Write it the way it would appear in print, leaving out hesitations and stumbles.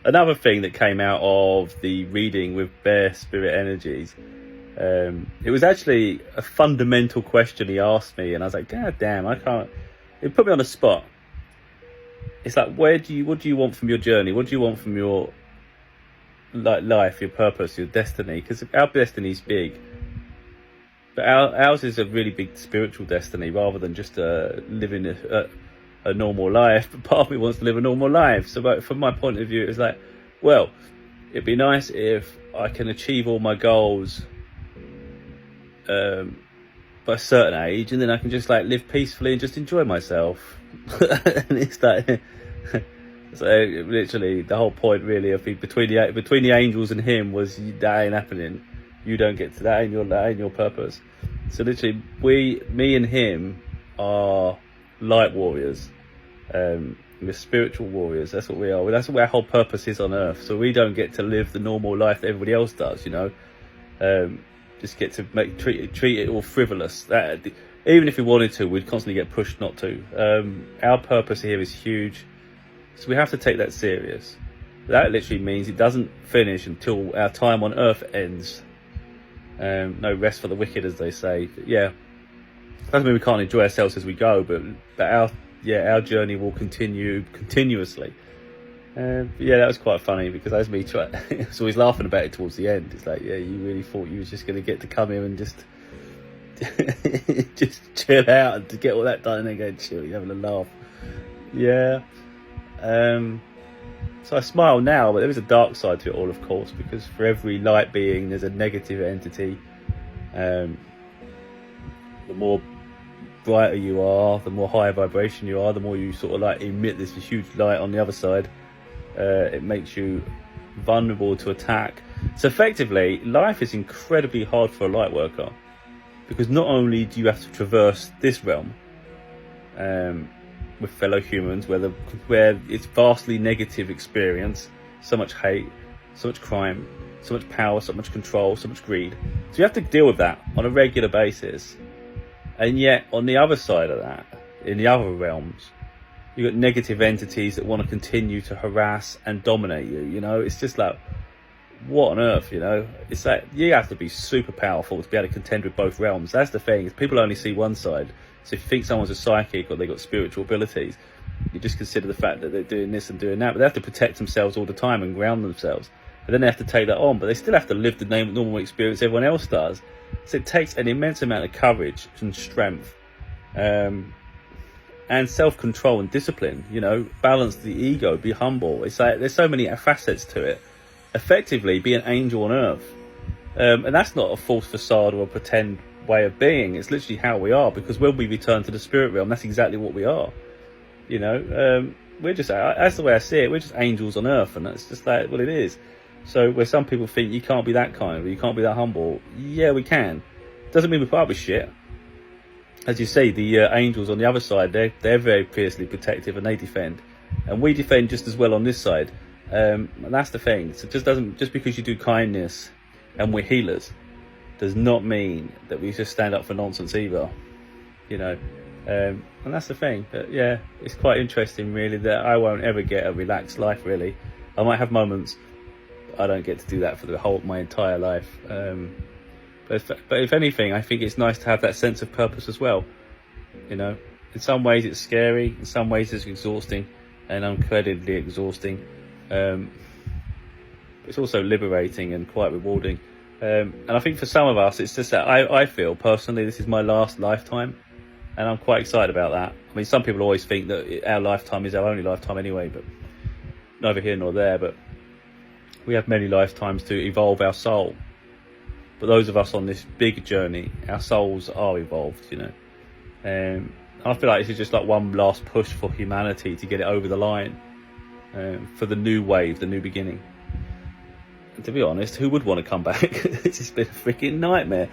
another thing that came out of the reading with Bear Spirit Energies, it was actually a fundamental question he asked me, and I was like, God damn, I can't. It put me on the spot. It's like, what do you want from your journey? What do you want from your life, your purpose, your destiny? Because our destiny's big, but ours is a really big spiritual destiny rather than just living a normal life. But part of me wants to live a normal life. So from my point of view, it was like, well, it'd be nice if I can achieve all my goals by a certain age, and then I can just like live peacefully and just enjoy myself. And it's like, so literally the whole point really of between the angels and him was, that ain't happening. You don't get to that, ain't your purpose. So literally, me and him are light warriors. We're spiritual warriors. That's what we are. That's what our whole purpose is on Earth. So we don't get to live the normal life that everybody else does, you know. Just get to treat it all frivolous. Even if we wanted to, we'd constantly get pushed not to. Our purpose here is huge, so we have to take that serious. That literally means it doesn't finish until our time on Earth ends. No rest for the wicked, as they say. But yeah, doesn't mean we can't enjoy ourselves as we go, but our journey will continue continuously. Yeah, that was quite funny, because as me so he's laughing about it towards the end. It's like, yeah, you really thought you was just going to get to come here and just just chill out and to get all that done and then go chill, you're having a laugh. Yeah. So I smile now, but there is a dark side to it all, of course, because for every light being there's a negative entity. The more brighter you are, the more higher vibration you are, the more you sort of like emit this huge light on the other side. It makes you vulnerable to attack. So effectively, life is incredibly hard for a light worker, because not only do you have to traverse this realm with fellow humans where it's vastly negative experience, so much hate, so much crime, so much power, so much control, so much greed. So you have to deal with that on a regular basis. And yet on the other side of that, in the other realms, you've got negative entities that want to continue to harass and dominate you. You know, it's just like, what on earth, you know? It's like, you have to be super powerful to be able to contend with both realms. That's the thing, is people only see one side. So if you think someone's a psychic or they've got spiritual abilities, you just consider the fact that they're doing this and doing that, but they have to protect themselves all the time and ground themselves. And then they have to take that on, but they still have to live the normal experience everyone else does. So it takes an immense amount of courage and strength, and self-control and discipline, you know, balance the ego, be humble. It's like, there's so many facets to it. Effectively, be an angel on Earth. And that's not a false facade or a pretend way of being. It's literally how we are, because when we return to the spirit realm, that's exactly what we are. You know, we're just, that's the way I see it, we're just angels on Earth, and that's just like what it is. So where some people think you can't be that kind, or you can't be that humble, yeah, we can. Doesn't mean we're part of shit. As you see, the angels on the other side, they're very fiercely protective, and they defend, and we defend just as well on this side. And that's the thing. So just because you do kindness and we're healers does not mean that we just stand up for nonsense either, you know. And that's the thing. But yeah, it's quite interesting really that I won't ever get a relaxed life really. I might have moments, but I don't get to do that for my entire life. But if anything, I think it's nice to have that sense of purpose as well, you know. In some ways it's scary, in some ways it's exhausting, and incredibly exhausting. It's also liberating and quite rewarding. And I think for some of us, it's just that I feel personally this is my last lifetime, and I'm quite excited about that. I mean, some people always think that our lifetime is our only lifetime anyway, but neither here nor there. But we have many lifetimes to evolve our soul. But those of us on this big journey, our souls are evolved, you know. I feel like this is just like one last push for humanity to get it over the line, for the new wave, the new beginning. And to be honest, who would want to come back? It's just been a freaking nightmare.